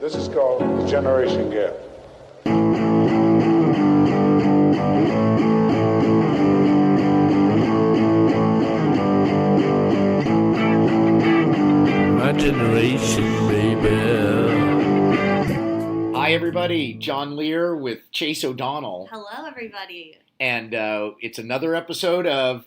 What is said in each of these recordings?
This is called the generation gap. My generation, baby. Hi, everybody. John Lear with Chase O'Donnell. Hello, everybody. And it's another episode of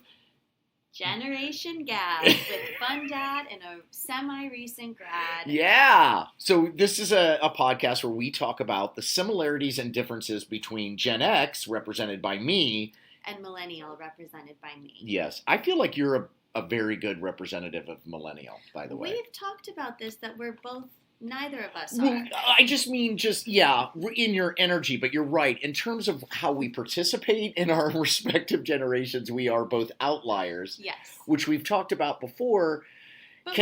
Generation Gap with Fun Dad and a semi-recent grad. Yeah. So this is a podcast where we talk about the similarities and differences between Gen X, represented by me, and Millennial, represented by me. Yes. I feel like you're a very good representative of Millennial, by the way. We've talked about this, that we're both, neither of us Well, are. I just mean in your energy, but you're right. In terms of how we participate in our respective generations, we are both outliers. Yes. Which we've talked about before. But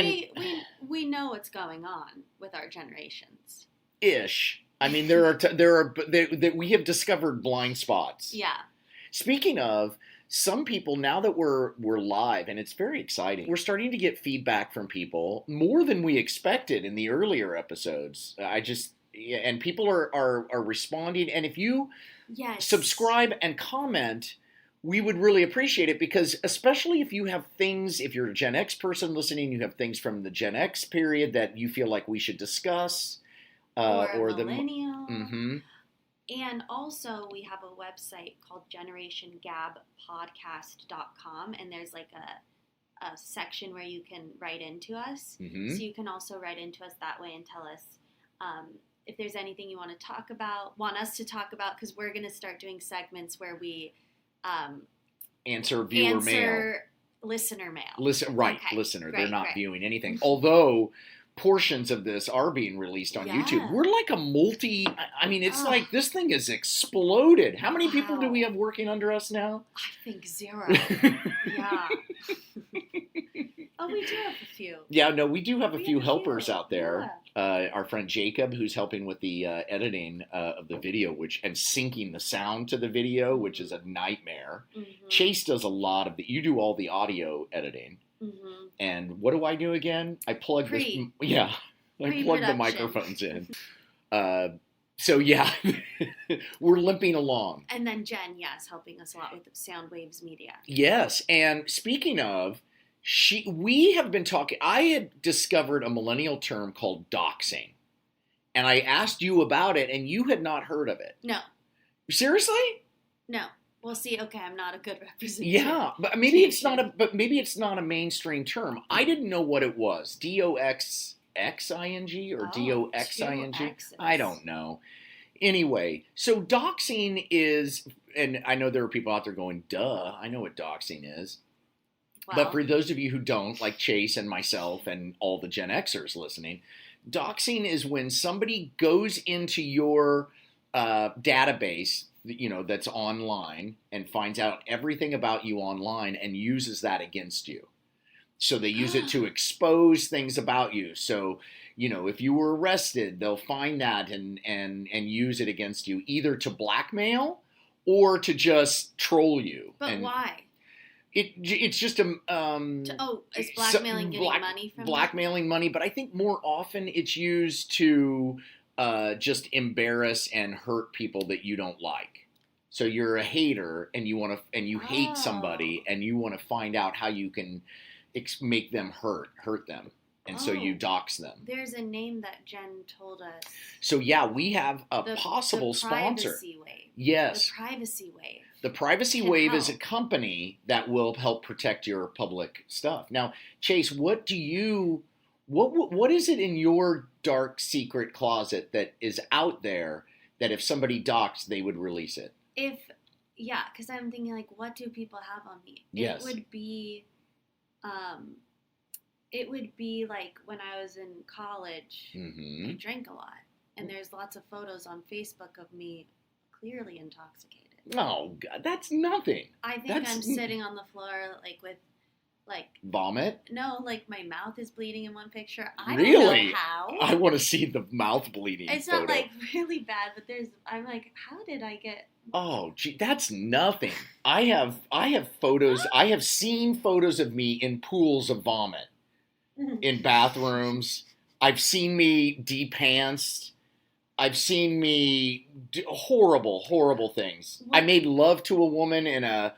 we know what's going on with our generations. Ish. I mean, we have discovered blind spots. Yeah. Speaking of, some people, now that we're live, and it's very exciting, we're starting to get feedback from people more than we expected in the earlier episodes. And people are responding. And if you subscribe and comment, we would really appreciate it, because especially if you have things, if you're a Gen X person listening, you have things from the Gen X period that you feel like we should discuss. Or the millennial. Mm-hmm. And also, we have a website called GenerationGabPodcast.com, and there's like a section where you can write into us. Mm-hmm. So you can also write into us that way and tell us if there's anything you want us to talk about, because we're going to start doing segments where we answer viewer mail. Listener mail. Listener. Great, They're not great. viewing anything. Although portions of this are being released on YouTube. We're like it's like this thing has exploded. How many people do we have working under us now? I think 0. Yeah. Oh, we do have a few. Yeah, no, we do have a few have helpers few. out there. Yeah. Our friend Jacob, who's helping with the editing of the video, and syncing the sound to the video, which is a nightmare. Mm-hmm. Chase does a lot of you do all the audio editing. Mm-hmm. And what do I do again? I plug I plug the microphones in. So yeah, we're limping along. And then Jen, helping us a lot with Soundwaves Media. Yes, and speaking of, we have been talking. I had discovered a millennial term called doxing, and I asked you about it, and you had not heard of it. No. Seriously? No. Well, see, okay, I'm not a good representative. Yeah, but maybe it's not a mainstream term. I didn't know what it was. DOXXING or DOXING? I don't know. Anyway, so doxing is, and I know there are people out there going, duh, I know what doxing is. Well, but for those of you who don't, like Chase and myself and all the Gen Xers listening, doxing is when somebody goes into your database, that's online, and finds out everything about you online and uses that against you. So they use it to expose things about you. So, if you were arrested, they'll find that and use it against you, either to blackmail or to just troll you. But why? It's just is blackmailing getting money from blackmailing money, but I think more often it's used to just embarrass and hurt people that you don't like. So you're a hater and you hate somebody, and you want to find out how you can make them hurt them. And so you dox them. There's a name that Jen told us. So yeah, we have a possible sponsor. The Privacy Wave. Yes. The Privacy Wave. The Privacy Wave is a company that will help protect your public stuff. Now, Chase, what is it in your dark secret closet that is out there that if somebody doxed, they would release it? Because I'm thinking, like, what do people have on me? Yes. It would be like when I was in college, mm-hmm. I drank a lot. And there's lots of photos on Facebook of me clearly intoxicated. Oh, God, that's nothing. I think I'm sitting on the floor, with vomit? No, my mouth is bleeding in one picture. I really? don't know how. I want to see the mouth bleeding It's photo. not, really bad, but I'm like, how did I get... Oh, gee, that's nothing. I have photos. I have seen photos of me in pools of vomit. In bathrooms. I've seen me de-pantsed I've seen me do horrible things. I What? made love to a woman in a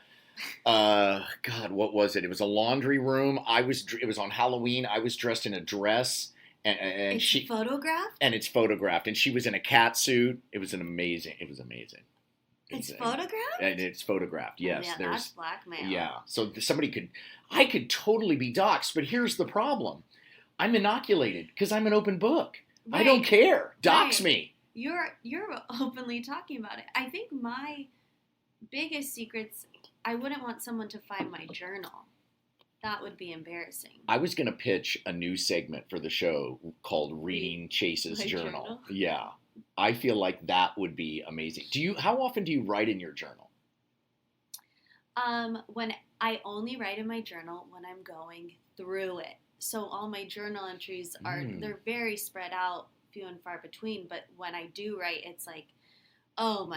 God, what was it? It was a laundry room. It was on Halloween. I was dressed in a dress, and It's she photographed? and it's photographed, and she was in a cat suit. It was amazing. It's photographed? And it's photographed. Yes, Oh, yeah, that's blackmail. yeah. So I could totally be doxxed, but here's the problem: I'm inoculated because I'm an open book. I don't Right. care. Dox Right. me. You're openly talking about it. I think my biggest secrets, I wouldn't want someone to find my journal. That would be embarrassing. I was going to pitch a new segment for the show called Reading Chase's My Journal. journal? Yeah. I feel like that would be amazing. How often do you write in your journal? When I only write in my journal when I'm going through it. So all my journal entries they're very spread out, few and far between, but when I do write, it's like, oh,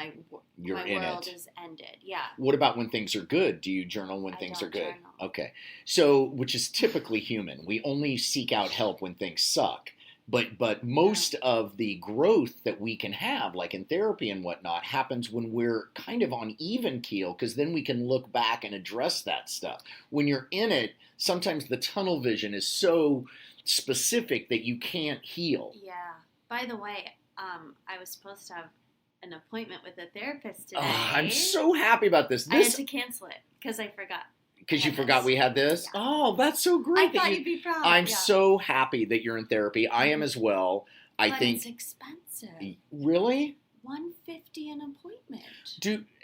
You're my in world it. is ended. Yeah. What about when things are good? Do you journal when I things don't are good? journal. Okay. So, which is typically human. We only seek out help when things suck. But most of the growth that we can have, like in therapy and whatnot, happens when we're kind of on even keel, because then we can look back and address that stuff. When you're in it, sometimes the tunnel vision is so specific that you can't heal. Yeah. By the way, I was supposed to have an appointment with a therapist today. Oh, I'm so happy about this. I had to cancel it because I forgot. Because you I had forgot this. we had this? Yeah. Oh, that's so great. I thought you'd be proud. I'm yeah. so happy that you're in therapy. I am as well. I But think it's expensive. really? $150 an appointment.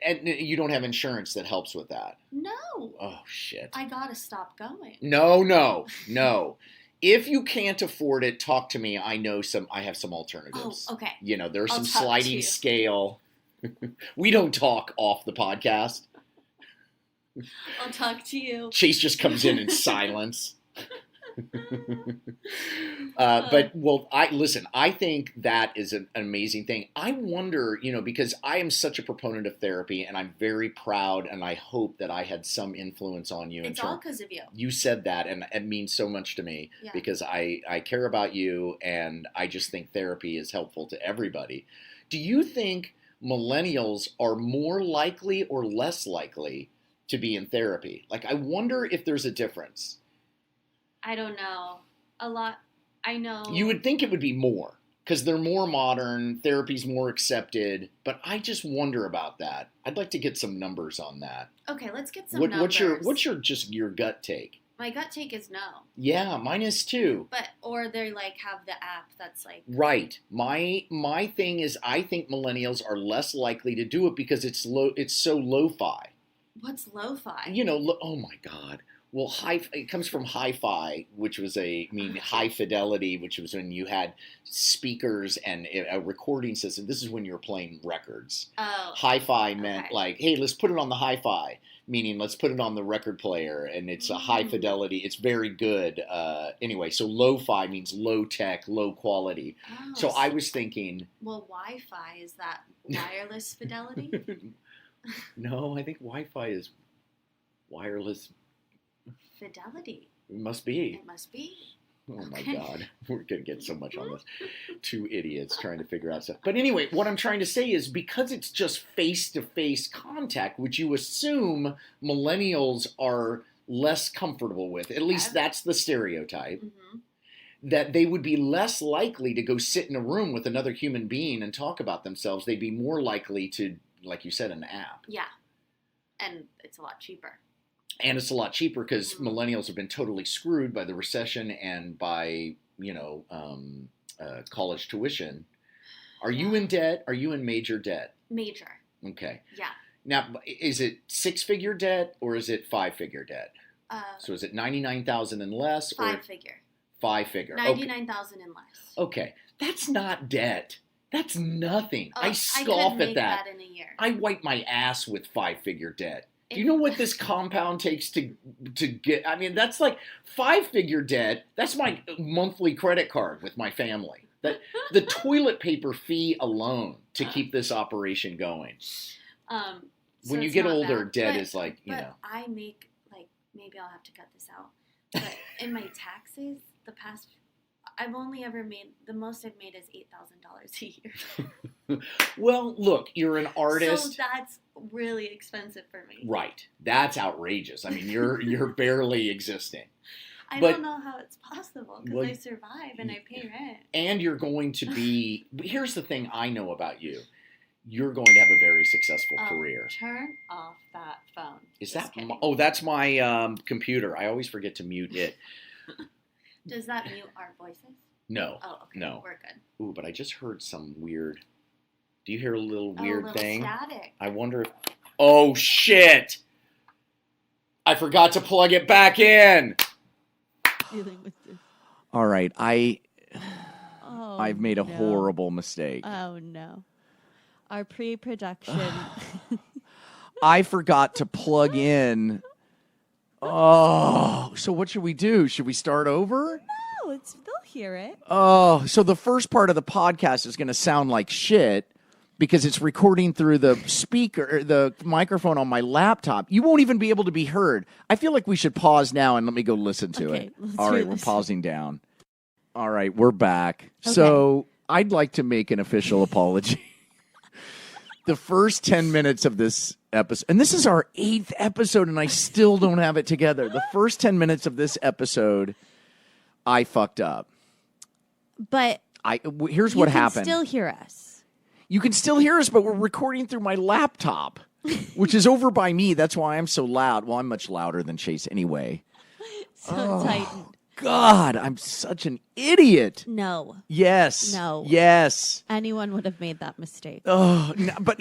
And you don't have insurance that helps with that. No. Oh shit. I gotta stop going. No. If you can't afford it, talk to me. I have some Oh, alternatives. okay. You know, there's I'll some talk to sliding you. scale. We don't talk off the podcast. I'll talk to you. Chase just comes in silence. I think that is an amazing thing. I wonder, because I am such a proponent of therapy, and I'm very proud, and I hope that I had some influence on you. It's all because of you. You said that, and it means so much to me Yeah. because I care about you, and I just think therapy is helpful to everybody. Do you think millennials are more likely or less likely to be in therapy? Like, I wonder if there's a difference. I don't know. A lot. I know. You would think it would be more because they're more modern, therapy's more accepted, but I just wonder about that. I'd like to get some numbers on that. Okay, let's get some What's numbers. your gut take? My gut take is no. Yeah, mine is too. Or they like have the app that's like. Right. My thing is I think millennials are less likely to do it because it's so lo-fi. What's lo-fi? Oh my God. Well, it comes from hi-fi, which was high fidelity, which was when you had speakers and a recording system. This is when you were playing records. Oh. Hi-fi meant Okay. like, hey, let's put it on the hi-fi, meaning let's put it on the record player, and it's a high fidelity. It's very good. Anyway, so lo-fi means low tech, low quality. Oh, So I was thinking, Well, Wi-Fi, is that wireless fidelity? no, I think Wi-Fi is wireless. Fidelity. It must be. It must be. Oh my Okay. God, we're going to get so much on this. Two idiots trying to figure out stuff. But anyway, what I'm trying to say is because it's just face-to-face contact, which you assume millennials are less comfortable with, at least that's the stereotype, Hmm. that they would be less likely to go sit in a room with another human being and talk about themselves. They'd be more likely to, like you said, an app. Yeah. And it's a lot cheaper. And it's a lot cheaper because Mhm. millennials have been totally screwed by the recession and by, college tuition. Are you in debt? Are you in major debt? Major. Okay. Yeah. Now, is it six-figure debt or is it five-figure debt? Uh, So is it 99,000 and less or Five-figure. five-figure? 99,000 and less. Okay. That's not debt. That's nothing. Oh, I scoff could at make that. in a year. I wipe my ass with five-figure debt. Do you know what this compound takes to get? I mean, that's like five-figure debt. That's my monthly credit card with my family. That the toilet paper fee alone to keep this operation going. So When you it's get not older, bad. debt But- is like, But I make maybe I'll have to cut this out. But in my taxes, the past, I've only ever made, the most I've made is $8,000 a year. Well, look, you're an artist. So that's really expensive for me. Right. That's outrageous. I mean, you're barely existing. I But- don't know how it's possible because Well, I survive and I pay rent. And you're going to be, here's the thing I know about you. You're going to have a very successful career. Turn off that phone. Is Just that, kidding. oh, that's my computer. I always forget to mute it. Does that mute our voices? No. Oh, okay. No. We're good. Ooh, but I just heard some weird, do you hear a little A weird little thing? static. I wonder if, oh shit! I forgot to plug it back in! Dealing with this. All right, I've made a no. horrible mistake. Oh no. Our pre-production. I forgot to plug in. Oh, so what should we do? Should we start over? No, they'll hear it. Oh, so the first part of the podcast is going to sound like shit because it's recording through the speaker, the microphone on my laptop. You won't even be able to be heard. I feel like we should pause now and let me go listen to Okay, it. let's All hear right, we're this. pausing down. All right, we're back. Okay. So I'd like to make an official apology. The first 10 minutes of this episode, and this is our 8th episode, and I still don't have it together. The first 10 minutes of this episode, I fucked up. But Here's you what can happened. still hear us. You can still hear us, but we're recording through my laptop, which is over by me. That's why I'm so loud. Well, I'm much louder than Chase anyway. So tightened. God, I'm such an idiot. No. Yes. No. Yes. Anyone would have made that mistake. Oh, no, but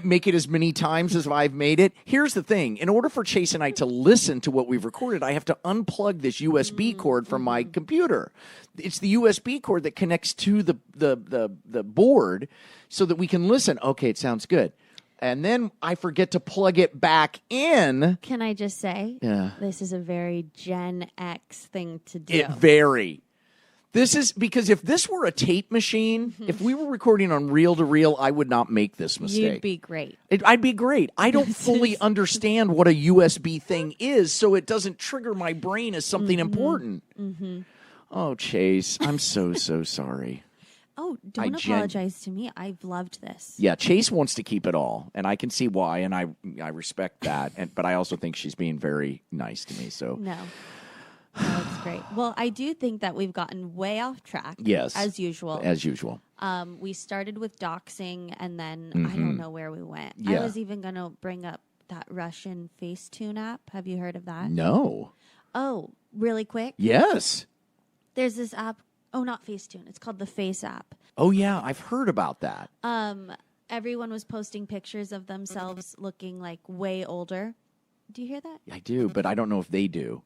make it as many times as I've made it. Here's the thing. In order for Chase and I to listen to what we've recorded, I have to unplug this USB cord from my computer. It's the USB cord that connects to the board so that we can listen. Okay, it sounds good. And then I forget to plug it back in. Can I just say, Yeah. this is a very Gen X thing to do. This is because if this were a tape machine, if we were recording on reel to reel, I would not make this mistake. You'd be great. I'd be great. I don't fully understand what a USB thing is, so it doesn't trigger my brain as something important. Mm-hmm. Oh, Chase, I'm so sorry. Oh, don't apologize to me. I've loved this. Yeah, Chase wants to keep it all, and I can see why, and I respect that. But I also think she's being very nice to me. So No, it's great. Well, I do think that we've gotten way off track. Yes, as usual. As usual. We started with doxing, and then I don't know where we went. Yeah. I was even going to bring up that Russian Facetune app. Have you heard of that? No. Oh, really quick. Yes. There's this app. Oh, not Facetune. It's called the Face app. Oh yeah, I've heard about that. Everyone was posting pictures of themselves looking like way older. Do you hear that? I do, but I don't know if they do.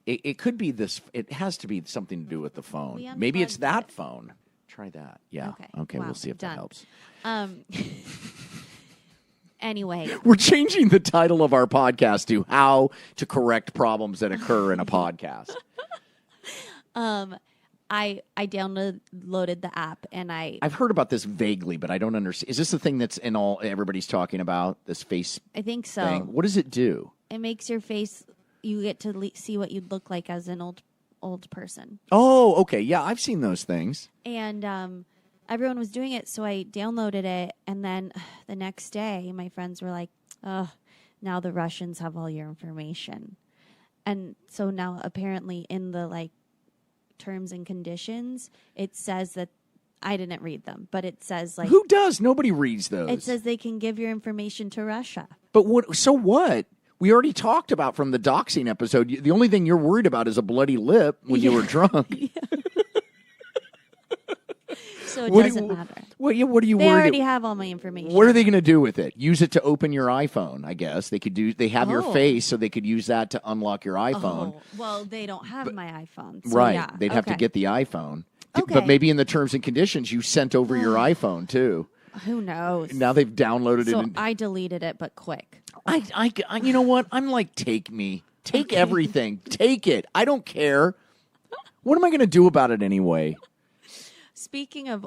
It could be this. It has to be something to do with the phone. We Maybe it's unplugged that phone. Try that. Yeah. Okay. Wow, We'll see if that done. helps. Anyway, We're changing the title of our podcast to "How to Correct Problems That Occur in a Podcast." I downloaded the app and I've heard about this vaguely, but I don't understand. Is this the thing that's in all everybody's talking about? This face I think so. thing. What does it do? It makes your face. You get to see what you'd look like as an old person. Oh, okay. Yeah, I've seen those things. And everyone was doing it, so I downloaded it. And then the next day, my friends were like, "Oh, now the Russians have all your information." And so now, apparently, in the terms and conditions, it says that I didn't read them, but it says Who does? Nobody reads those. it says they can give your information to Russia. But what? So what? We already talked about from the doxing episode. The only thing you're worried about is a bloody lip when you were drunk. So it doesn't matter. What are you worried? They already have all my information. What are they going to do with it? Use it to open your iPhone, I guess. They could do. They have your Oh. face, so they could use that to unlock your iPhone. Oh, well, they don't have my iPhone. So Right. yeah. They'd have to Okay. get the iPhone. Okay. But maybe in the terms and conditions, you sent over your iPhone, too. Who knows? Now they've downloaded So it. And, I deleted it, but quick. I, you know what? I'm like, take me. Take everything. Take it. I don't care. What am I going to do about it anyway? Speaking of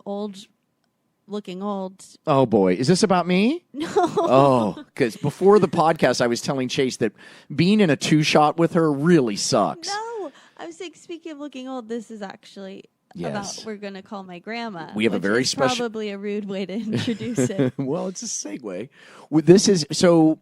looking old. Oh, boy. Is this about me? No. Oh, because before the podcast, I was telling Chase that being in a two-shot with her really sucks. No. I was saying, speaking of looking old, this is actually Yes. about we're going to call my grandma. We have a which very is special- probably a rude way to introduce it. Well, it's a segue. This is so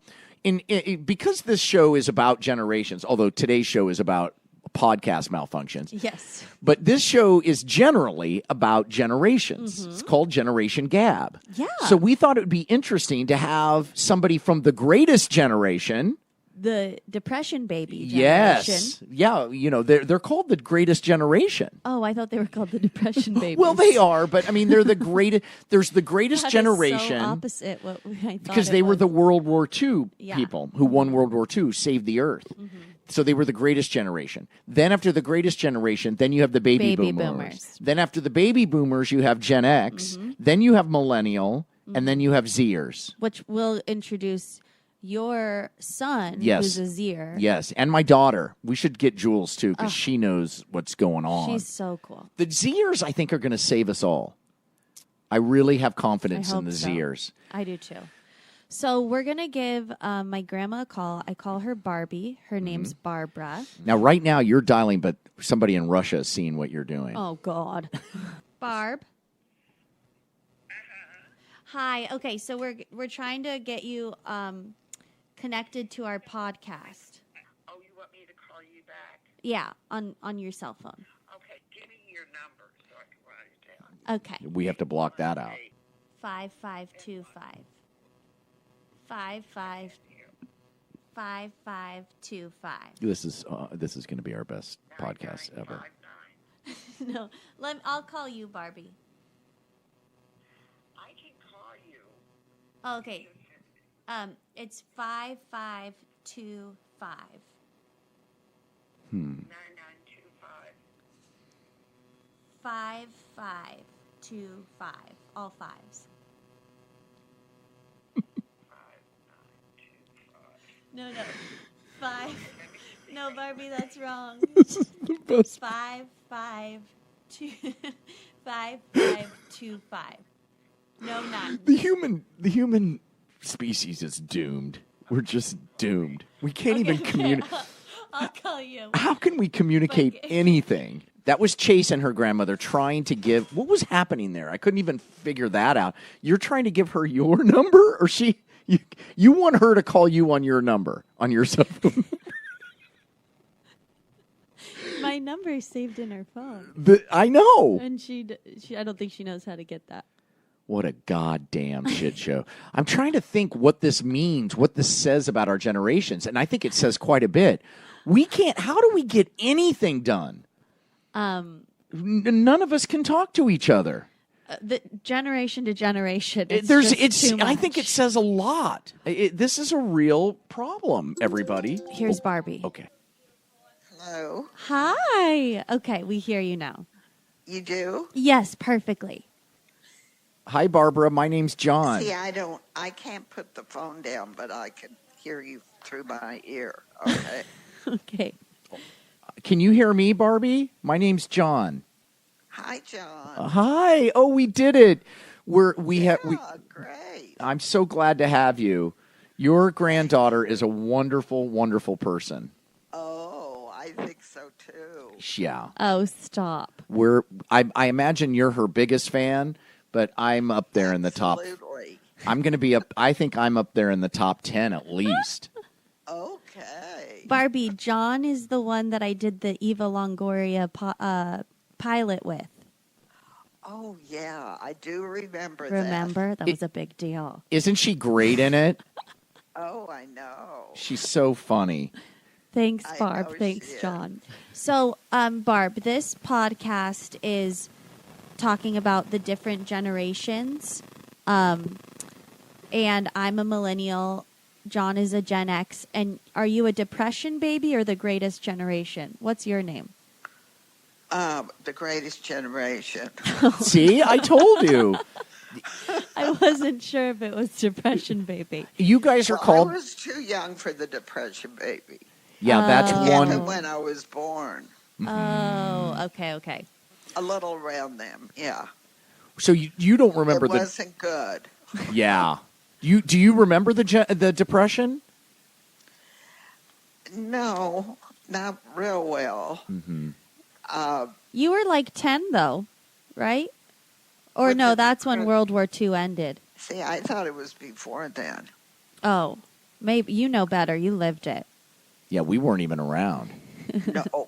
because this show is about generations, although today's show is about podcast malfunctions. Yes. But this show is generally about generations. It's called Generation Gab. Yeah. So we thought it would be interesting to have somebody from the greatest generation. The Depression baby generation. Yes. Yeah. They're called the greatest generation. Oh, I thought they were called the Depression babies. Well, they are, but I mean, they're the greatest. There's the greatest That is generation. so opposite what I thought Because it they were was. the World War II Yeah. people who won World War II, saved the earth. So they were the greatest generation. Then after the greatest generation, then you have the baby boomers. Then after the baby boomers, you have Gen X. Then you have millennial, and then you have Zers. Which will introduce your son, Yes. who's a Zer. Yes, and my daughter. We should get Jules too because she knows what's going on. She's so cool. The Zers, I think, are going to save us all. I really have confidence I in the hope so. Zers. I do too. So we're going to give my grandma a call. I call her Barbie. Her name's Barbara. Now, right now, you're dialing, but somebody in Russia is seeing what you're doing. Oh, God. Barb? Hi. Okay, so we're trying to get you connected to our podcast. Oh, you want me to call you back? Yeah, on your cell phone. Okay, give me your number so I can write it down. Okay. We have to block that out. 5525. 5525. This is going to be our best podcast ever. 9959. No, I'll call you, Barbie. I can call you. Oh, okay. It's 5525. 9925. 5525. All fives. 5925. No. 5. No, Barbie, that's wrong. This is the best. 5525. No, 9. The human species is doomed. We're just doomed. We can't even communicate. I'll call you. How can we communicate Like- anything? That was Chase and her grandmother trying to give. What was happening there? I couldn't even figure that out. You're trying to give her your number, or you want her to call you on your number on your cell phone? My number is saved in her phone, I know. and she I don't think she knows how to get that. What a goddamn shit show. I'm trying to think what this means, what this says about our generations, and I think it says quite a bit. How do we get anything done? None of us can talk to each other. The generation to generation. It's too I think it much. says a lot. This is a real problem, everybody. Here's Barbie. Okay. Hello. Hi. Okay, we hear you now. You do? Yes, perfectly. Hi, Barbara. My name's John. See, I can't put the phone down, but I can hear you through my ear. Okay. Okay. Can you hear me, Barbie? My name's John. Hi, John. Hi. Oh, we did it. Great. I'm so glad to have you. Your granddaughter is a wonderful, wonderful person. Oh, I think so too. Yeah. Oh, stop. I imagine you're her biggest fan, but I'm up there in the top. Absolutely. I'm going to be up. I think I'm up there in the top 10 at least. Okay. Barbie, John is the one that I did the Eva Longoria pilot with. Oh, yeah, I do remember that. Remember? That was a big deal. Isn't she great in it? Oh, I know. She's so funny. Thanks, I Barb. know she Thanks, is. John. So, Barb, this podcast is talking about the different generations. And I'm a millennial. John is a Gen X. And are you a Depression baby or the greatest generation? What's your name? The greatest generation. See, I told you. I wasn't sure if it was Depression baby. You guys are Well, called. I was too young for the depression baby. Yeah, that's Oh. Even one. when I was born. Oh, okay. A little around them, yeah. So you don't remember it wasn't good. Yeah. Do you remember the depression? No, not real well. Mm-hmm. You were like 10 though, right? Or What no, the- that's when World War II ended. See, I thought it was before then. Oh, maybe you know better. You lived it. Yeah, we weren't even around. No.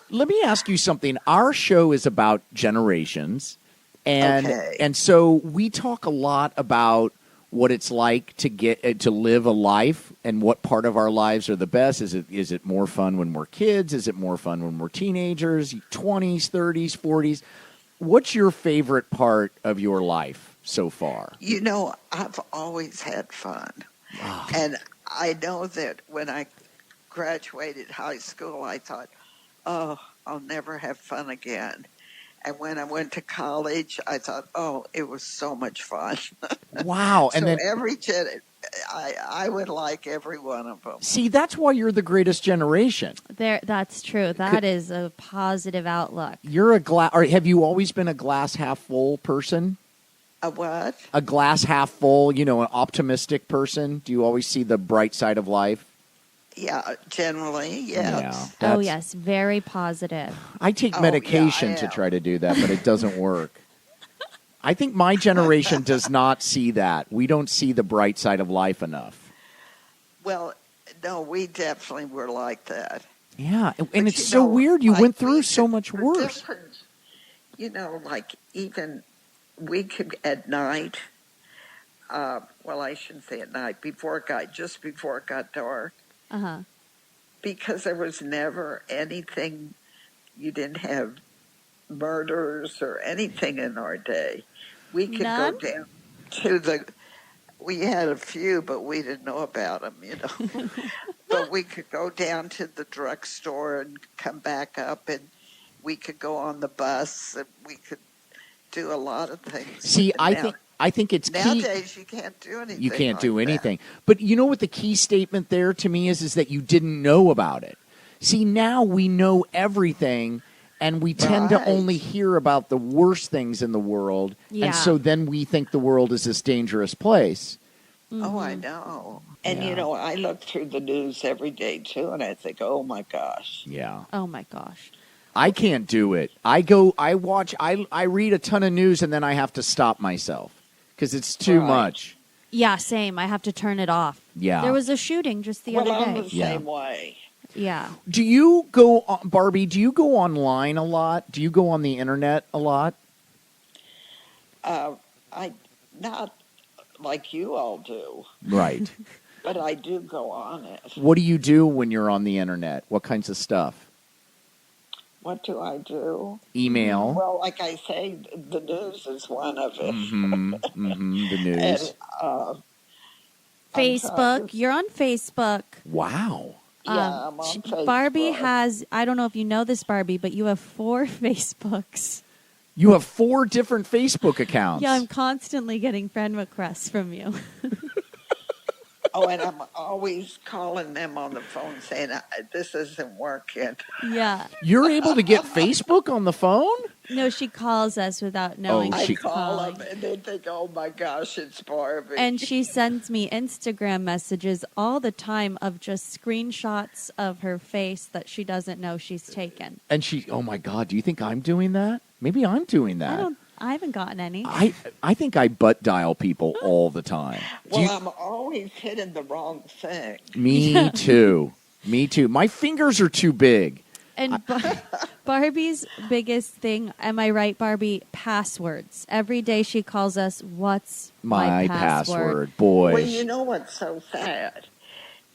Let me ask you something. Our show is about generations, and Okay. and so we talk a lot about what it's like to get to live a life and what part of our lives are the best. Is it more fun when we're kids? Is it more fun when we're teenagers, 20s, 30s, 40s? What's your favorite part of your life so far? You know, I've always had fun. And I know that when I graduated high school, I thought, oh, I'll never have fun again. And when I went to college, I thought, oh, it was so much fun. Wow. So And then I would like every one of them. see, that's why you're the greatest generation. That's true. That is a positive outlook. You're a glass, or have you always been a glass half full person? A what? A glass half full, an optimistic person? Do you always see the bright side of life? Yeah, generally, yes. Yeah. Oh, That's- yes. Very positive. I take Oh, medication yeah, I to am. try to do that, but it doesn't work. I think my generation does not see that. We don't see the bright side of life enough. Well, no, we definitely were like that. Yeah, and But it's you so know, weird. You like, went through we so could- much for worse. different- like even we could at night, well, I shouldn't say at night, just before it got dark, Uh-huh. because there was never anything, you didn't have murders or anything in our day. We could None? go down to we had a few, but we didn't know about them, But we could go down to the drugstore and come back up, and we could go on the bus, and we could do a lot of things. See, And I think it's key. nowadays you can't do anything. You can't do like that. anything. But you know what the key statement there to me is that you didn't know about it. See, now we know everything, and we tend to Right. only hear about the worst things in the world. Yeah. And so then we think the world is this dangerous place. Oh, I know. And Yeah. I look through the news every day too, and I think, oh my gosh. Yeah. Oh, my gosh. I can't do it. I read a ton of news, and then I have to stop myself because it's too Right. much. Yeah, same. I have to turn it off. Yeah. There was a shooting just the Well, other I'm day. the Yeah. same way. Yeah. Do you go, Barbie, do you go online a lot? Do you go on the internet a lot? I not like you all do, Right. but I do go on it. What do you do when you're on the internet? What kinds of stuff? What do I do? Email. Well, like I say, the news is one of it. The news. And, Facebook. You're on Facebook. Wow. yeah, I'm on Facebook. Barbie has, I don't know if you know this, Barbie, but you have 4 Facebooks. You have 4 different Facebook accounts. Yeah, I'm constantly getting friend requests from you. Oh, and I'm always calling them on the phone saying, this isn't working. Yeah. You're able to get Facebook on the phone? No, she calls us without knowing Oh, I she's call calling. them, and they think, oh my gosh, it's Barbie. And she sends me Instagram messages all the time of just screenshots of her face that she doesn't know she's taken. And oh my God, do you think I'm doing that? Maybe I'm doing that. I haven't gotten any. I think I butt dial people all the time. well, I'm always hitting the wrong thing. Me too. Me too. My fingers are too big. And Barbie's biggest thing, am I right, Barbie? Passwords. Every day she calls us, what's My password. Boy. Well, you know what's so sad?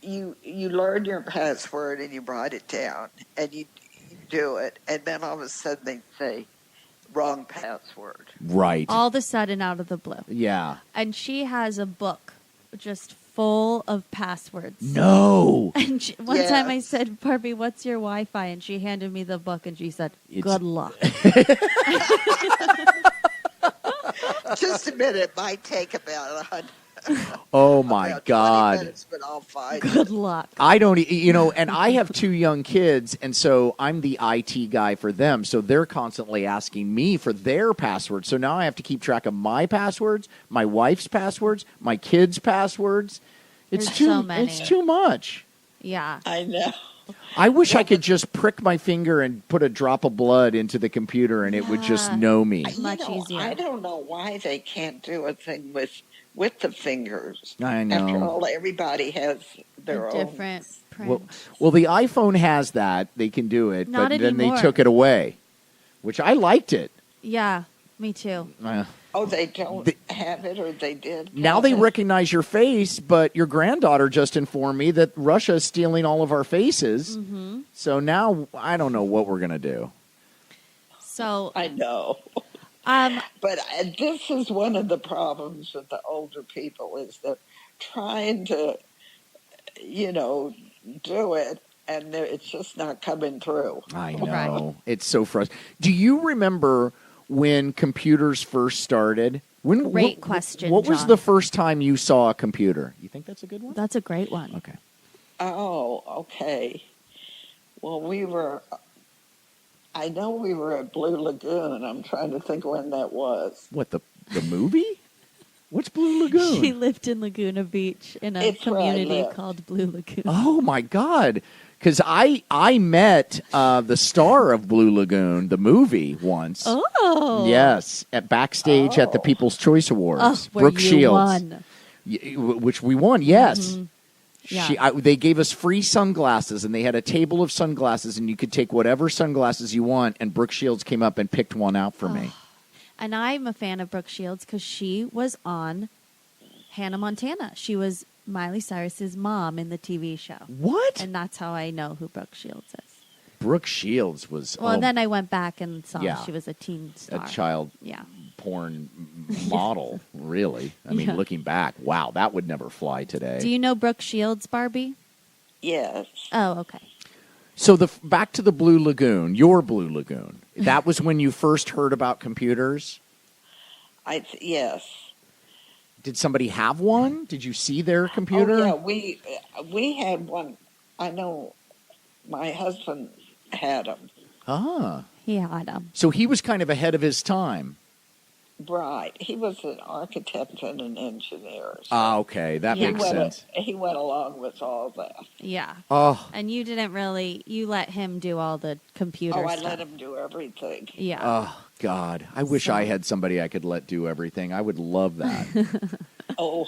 You learn your password and you write it down and you do it, and then all of a sudden they say, wrong password. Right. All of a sudden out of the blue. Yeah. And she has a book just full of passwords. No. And one time I Yes. said, Barbie, what's your Wi-Fi? And she handed me the book and she said, good luck. Just a minute, it might take about Oh my about 20 God. minutes, but I'll find Good it. luck. I don't, and I have 2 young kids, and so I'm the IT guy for them. So they're constantly asking me for their passwords. So now I have to keep track of my passwords, my wife's passwords, my kids' passwords. It's There's too, so many. It's too much. Yeah. I know. I wish I could just prick my finger and put a drop of blood into the computer and it would just know me. Much easier. I don't know why they can't do a thing with the fingers. I know. After all, everybody has their A own. different print. Well, the iPhone has that. They can do it, Not but then they anymore. took it away, which I liked it. Yeah, me too. Oh, they don't have it, or they did. Now have they it? recognize your face, but your granddaughter just informed me that Russia is stealing all of our faces. Mm-hmm. So now I don't know what we're going to do. So, I know. um, But this is one of the problems with the older people is they're trying to, do it, and it's just not coming through. I know. Right. It's so frustrating. Do you remember when computers first started? Great question, What was John. the first time you saw a computer? You think that's a good one? that's a great one. Okay. Oh, okay. Well, I know we were at Blue Lagoon. I'm trying to think when that was. What, the movie? What's Blue Lagoon? She lived in Laguna Beach in a It's where I community lived. called Blue Lagoon. Oh my God! Because I met the star of Blue Lagoon, the movie, once. Oh. Yes, at backstage at the Oh. People's Choice Awards. Oh, where Brooke you Shields, won. which we won. Yes. Mhm. Yeah. They gave us free sunglasses, and they had a table of sunglasses, and you could take whatever sunglasses you want. And Brooke Shields came up and picked one out for me. And I'm a fan of Brooke Shields because she was on Hannah Montana. She was Miley Cyrus's mom in the TV show. What? And that's how I know who Brooke Shields is. Brooke Shields was Well, and then I went back and saw Yeah. she was a teen a star. child Yeah. porn model. Really? I mean, Yeah. looking back, wow, that would never fly today. Do you know Brooke Shields, Barbie? Yes. Oh, okay. So back to the Blue Lagoon, your Blue Lagoon. That was when you first heard about computers. Yes. Did somebody have one? Did you see their computer? Oh, yeah, we had one. I know my husband had them. Ah, He had them. so he was kind of ahead of his time. Right. He was an architect and an engineer. So Ah, okay, that Yeah. makes sense. he went along with all that. Yeah. Oh, And you didn't really, you let him do all the computer Oh, I stuff. let him do everything. Yeah. oh, God! I wish I had somebody I could let do everything. I would love that. Oh,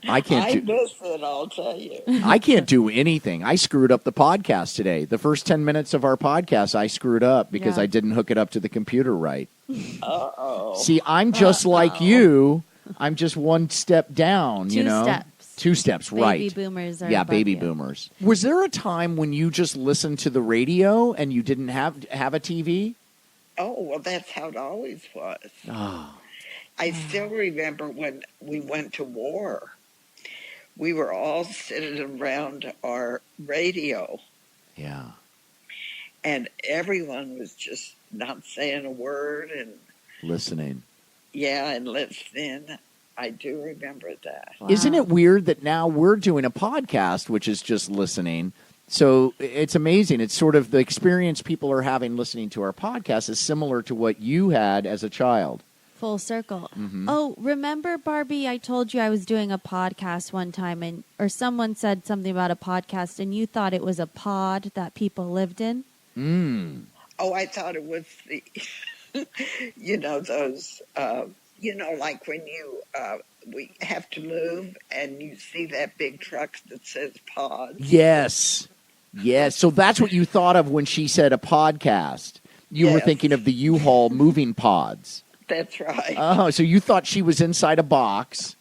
I can't I do. miss it, I'll tell you. I can't do anything. I screwed up the podcast today. The first 10 minutes of our podcast, I screwed up because Yeah. I didn't hook it up to the computer right. Uh-oh. See, I'm just like you. I'm just one step down, you Two know? steps. 2 steps, Baby right. boomers are Yeah, above baby you. boomers. Was there a time when you just listened to the radio and you didn't have a TV? Oh, well, that's how it always was. Oh, I still remember when we went to war. We were all sitting around our radio, yeah. and everyone was just not saying a word, and Listening. and listening. I do remember that. Wow. Isn't it weird that now we're doing a podcast, which is just listening? So it's amazing. It's sort of the experience people are having listening to our podcast is similar to what you had as a child. Full circle. Mhm. Oh, remember, Barbie, I told you I was doing a podcast one time, or someone said something about a podcast, and you thought it was a pod that people lived in? Mm. Oh, I thought it was the, those, like when we have to move and you see that big truck that says pod. Yes. Yes. So that's what you thought of when she said a podcast. You were Yes. thinking of the U-Haul moving pods. That's right. Oh, so you thought she was inside a box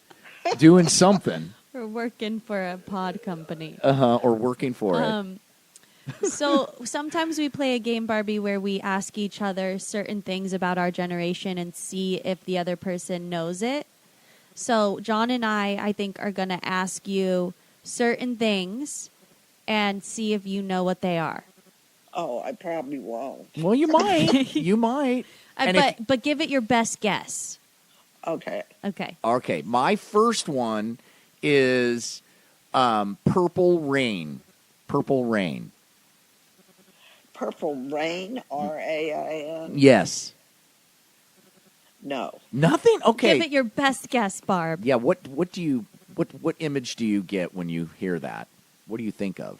doing something, Or working for a pod company. or working for it. So sometimes we play a game, Barbie, where we ask each other certain things about our generation and see if the other person knows it. So John and I think, are going to ask you certain things and see if you know what they are. Oh, I probably won't. Well, you might. You might. And But give it your best guess. Okay. Okay. Okay, my first one is Purple Rain. Purple Rain. Purple Rain, RAIN? Yes. No. Nothing? Okay. Give it your best guess, Barb. Yeah, what image do you get when you hear that? What do you think of?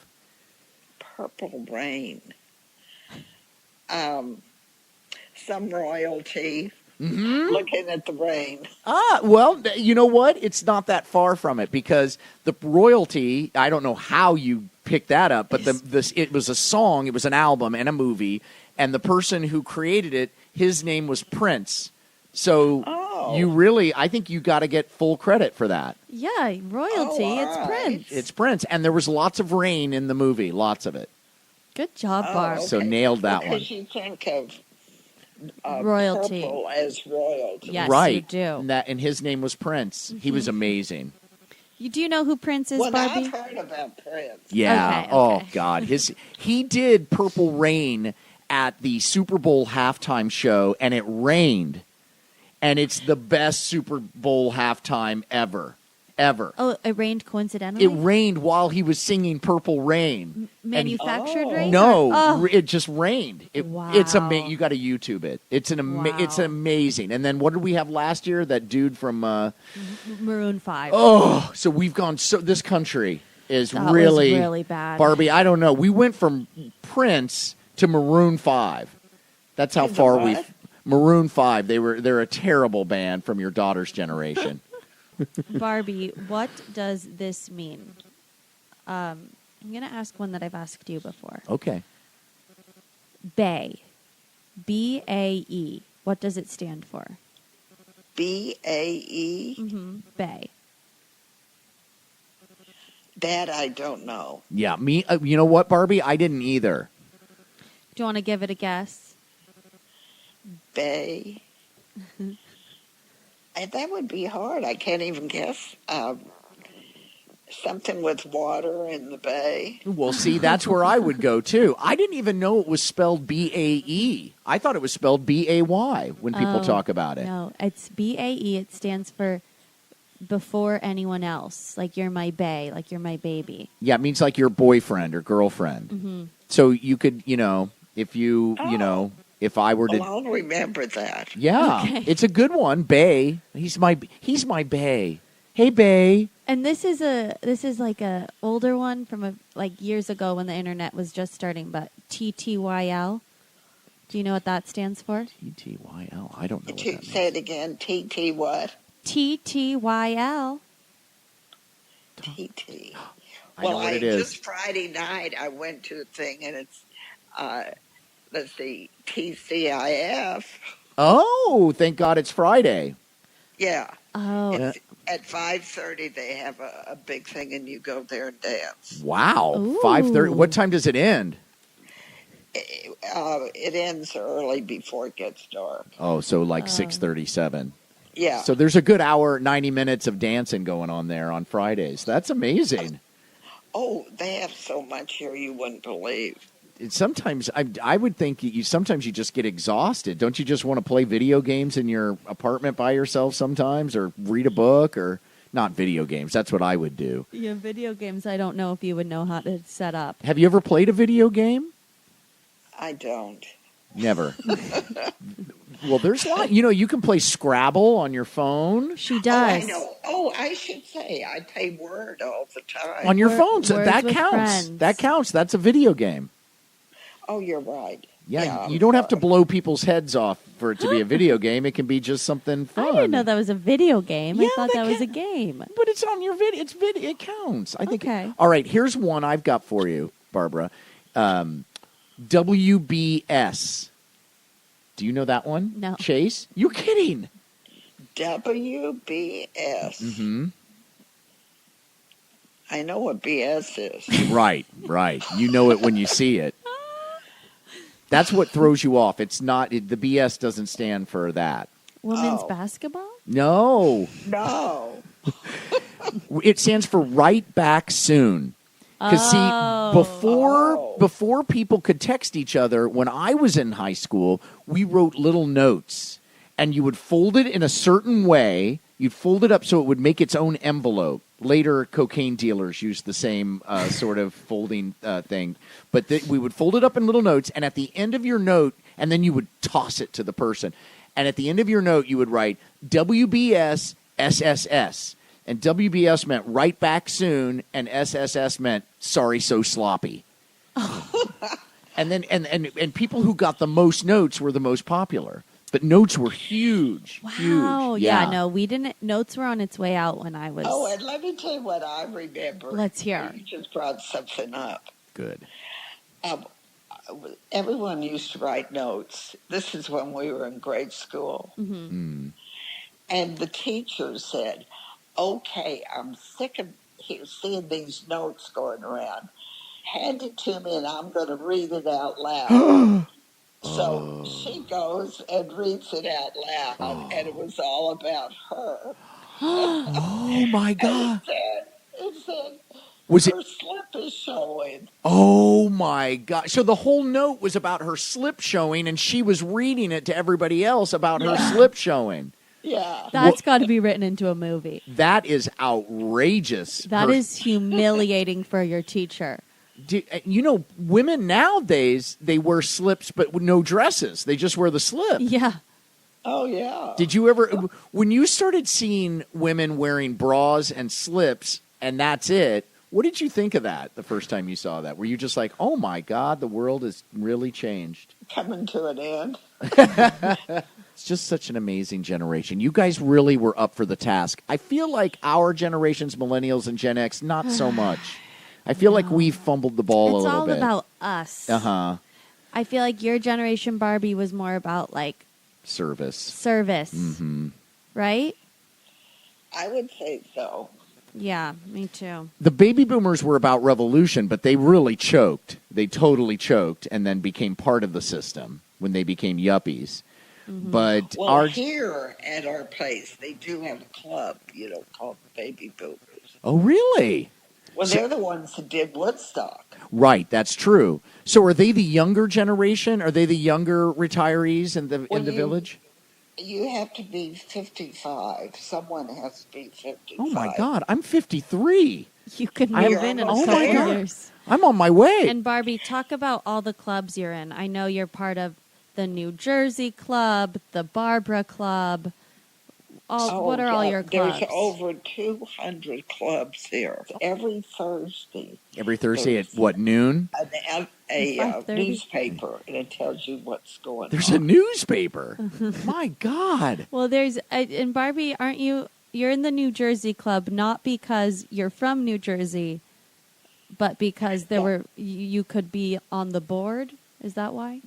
Purple Rain. Some royalty looking at the rain. Well, you know what? It's not that far from it because the royalty, I don't know how you picked that up, but it was a song, it was an album and a movie, and the person who created it, his name was Prince. So you really, I think you got to get full credit for that. Yeah, royalty. It's Prince. It's Prince. And there was lots of rain in the movie, lots of it. Good job, Barb. So nailed that one. Because you think of Royalty. purple as royalty. Yes, right. you do. And his name was Prince. He was amazing. Do you know who Prince is, Well, Barbie? I've heard about Prince. Yeah. Okay. Oh God. He did Purple Rain at the Super Bowl halftime show, and it rained, and it's the best Super Bowl halftime ever. Oh, it rained coincidentally? It rained while he was singing Purple Rain. Manufactured rain? No, Oh. it just rained. It's amazing. You got to YouTube it. It's it's amazing. And then what did we have last year? That dude from Maroon 5. Oh, so we've gone. So this country is That was really really bad. Barbie, I don't know. We went from Prince to Maroon 5. That's how far we've. Maroon 5. They're a terrible band from your daughter's generation. Barbie, what does this mean? I'm going to ask one that I've asked you before. Okay. BAE. BAE. What does it stand for? BAE? BAE. That I don't know. Yeah, me. You know what, Barbie? I didn't either. Do you want to give it a guess? Bay. That would be hard. I can't even guess. Something with water in the bay. Well, see, that's where I would go too. I didn't even know it was spelled BAE. I thought it was spelled BAY when people talk about it. No, it's BAE. It stands for before anyone else. Like you're my bae, like you're my baby. Yeah, it means like your boyfriend or girlfriend. So you could, if you, if I were to, Well, I'll remember that. yeah, Okay. it's a good one. Bae, he's my bae. Hey, bae. And this is like a older one from years ago when the internet was just starting. But TTYL. Do you know what that stands for? TTYL. I don't know what that means. Say it again. TT what? TTYL. TT. I know what it is. Just Friday night I went to a thing and it's let's see, TCIF. Oh, thank God it's Friday. Yeah. Oh, At 5:30 they have a big thing and you go there and dance. Wow. Ooh. 5:30. What time does it end? It ends early before it gets dark. Oh, so like 6:37. Yeah. So there's a good hour, 90 minutes of dancing going on there on Fridays. That's amazing. Oh, they have so much here you wouldn't believe. Sometimes I would think sometimes you just get exhausted. Don't you just want to play video games in your apartment by yourself sometimes, or read a book, or not video games? That's what I would do. yeah, video games. I don't know if you would know how to set up. Have you ever played a video game? I don't. Never. Well, there's a lot. You can play Scrabble on your phone. She Oh, does. I know. Oh, I should say I play Word all the time. On your Wor- phone. So Words that with counts. Friends. That counts. That's a video game. Oh, you're right. Yeah, you don't have to blow people's heads off for it to be a video game. It can be just something fun. I didn't know that was a video game. I Yeah, thought that that was a can- game. But it's on your video. It's video. It counts. I think. Okay. All right. Here's one I've got for you, Barbara. WBS. Do you know that one? No. Chase? You're kidding. WBS. Mm-hmm. I know what BS is. Right. You know it when you see it. That's what throws you off. It's not. The BS doesn't stand for that. Women's Oh. basketball? No. No. It stands for right back soon. Because before people could text each other, when I was in high school, we wrote little notes, and you would fold it in a certain way. You'd fold it up so it would make its own envelope. Later, cocaine dealers used the same sort of folding thing, but we would fold it up in little notes, and at the end of your note, and then you would toss it to the person, and at the end of your note, you would write WBS SSS. And WBS meant right back soon, and SSS meant sorry so sloppy. And then and people who got the most notes were the most popular. But notes were huge. Wow. Huge. Yeah. No, we didn't. Notes were on its way out when I was. Oh, and let me tell you what I remember. Let's hear. You just brought something up. Good. Everyone used to write notes. This is when we were in grade school. Mm-hmm. And the teacher said, okay, I'm sick of seeing these notes going around. Hand it to me and I'm going to read it out loud. So she goes and reads it out loud, and it was all about her. Oh, my God. It said Was her it? slip is showing. Oh, my God. So the whole note was about her slip showing, and she was reading it to everybody else about her slip showing. Yeah. That's got to be written into a movie. That is outrageous. That is humiliating for your teacher. You know, women nowadays, they wear slips but with no dresses. They just wear the slip. Yeah. Oh, yeah. Did you ever, when you started seeing women wearing bras and slips and that's it, what did you think of that the first time you saw that? Were you just like, oh, my God, the world has really changed? Coming to an end. It's just such an amazing generation. You guys really were up for the task. I feel like our generations, millennials and Gen X, not so much. I feel like we fumbled the ball a little bit. It's all about us. Uh-huh. I feel like your generation Barbie was more about like Service. Mm-hmm. Right? I would say so. Yeah, me too. The baby boomers were about revolution, but they really choked. They totally choked and then became part of the system when they became yuppies. Mm-hmm. But Well, here at our place, they do have a club, called the Baby Boomers. Oh, really? Well, they're the ones that did Woodstock. Right, that's true. So are they the younger generation? Are they the younger retirees in the village? You have to be 55. Someone has to be 55. Oh, my God. I'm 53. You could I'm- move in a oh couple my God. years. I'm on my way. And Barbie, talk about all the clubs you're in. I know you're part of the New Jersey Club, the Barbara Club. What are all your clubs? There's over 200 clubs here. Every Thursday. Every Thursday at, there's what, noon? A 5:30? newspaper, and it tells you what's going There's on. a newspaper. My God. Well, and Barbie, aren't you? You're in the New Jersey Club not because you're from New Jersey, but because you could be on the board. Is that why?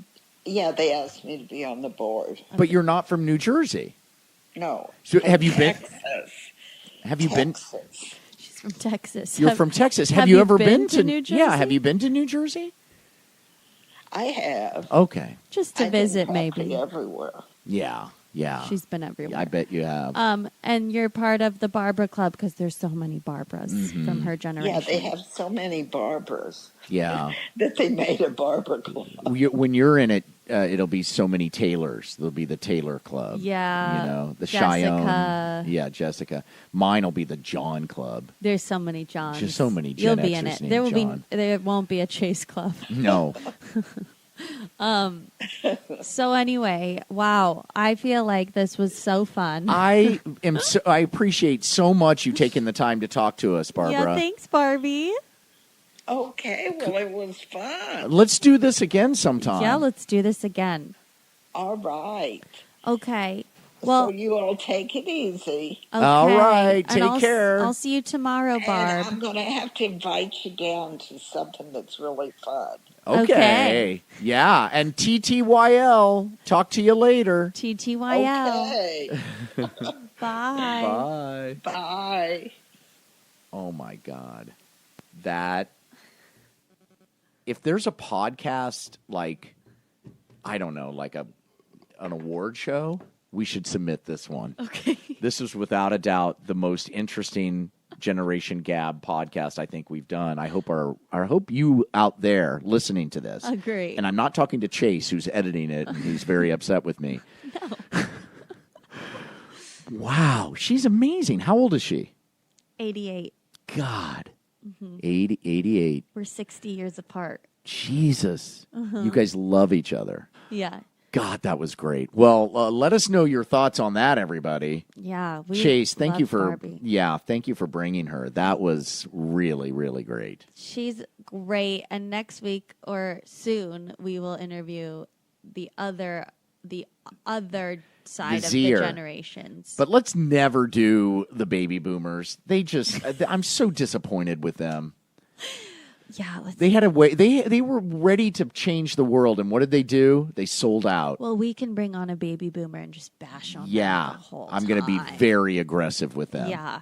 Yeah, they asked me to be on the board. But you're not from New Jersey. No. So have you been? Texas. Have you been? Texas. She's from Texas. You're from Texas. have you you ever been to New Jersey? Yeah. Have you been to New Jersey? I have. Okay. Just to I've been visit, practically maybe. everywhere. Yeah. Yeah. She's been everywhere. I bet you have. And you're part of the Barbara Club because there's so many Barbaras Mm-hmm. from her generation. Yeah, they have so many Barbaras Yeah. that they made a Barbara Club. When you're in it, it'll be so many Taylors. There'll be the Taylor Club. Yeah. The Jessica. Cheyenne. Yeah, Jessica. Mine will be the John Club. There's so many Johns. Just so many You'll Gen be in Xers it. named There will John. There won't be a Chase Club. No. So anyway, wow. I feel like this was so fun. I appreciate so much you taking the time to talk to us, Barbara. Yeah, thanks, Barbie. Okay, well, it was fun. Let's do this again sometime. Yeah, let's do this again. All right. Okay. So Well, you all take it easy. okay. All right, And take care. I'll see you tomorrow, And Barb. I'm going to have to invite you down to something that's really fun. Okay. Okay. Yeah, and TTYL. Talk to you later. TTYL. Okay. Bye. Bye. Bye. Oh my God. If there's a podcast like, I don't know, like an award show, we should submit this one. Okay. This is without a doubt the most interesting Generation Gab podcast I think we've done. I hope you out there listening to this. Agree. And I'm not talking to Chase, who's editing it, and he's very upset with me. No. Wow, she's amazing. How old is she? 88. God. 88. We're 60 years apart. Jesus. You guys love each other. Yeah. God, that was great. Well, let us know your thoughts on that, everybody. Yeah. Chase, thank you for Barbie. thank you for bringing her. That was really, really great. She's great. And next week or soon, we will interview the other side of the Vizier. generations. But let's never do the baby boomers. They just, I'm so disappointed with them. yeah, They had a way. They were ready to change the world, and what did they do? They sold out. well, we can bring on a baby boomer and just bash on them Yeah, the whole I'm going to be time. very aggressive with them. Yeah.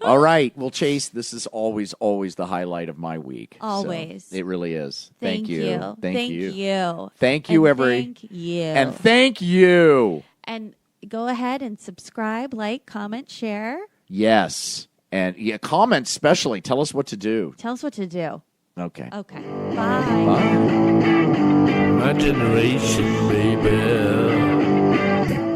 All right. Well, Chase, this is always the highlight of my week. So Always. it really is. Thank you. Thank you. you. Thank you, And every. Thank you. And thank you. And go ahead and subscribe, like, comment, share. Yes. And yeah, comment especially. Tell us what to do. Tell us what to do. Okay. Okay. Bye. Bye. My generation, baby.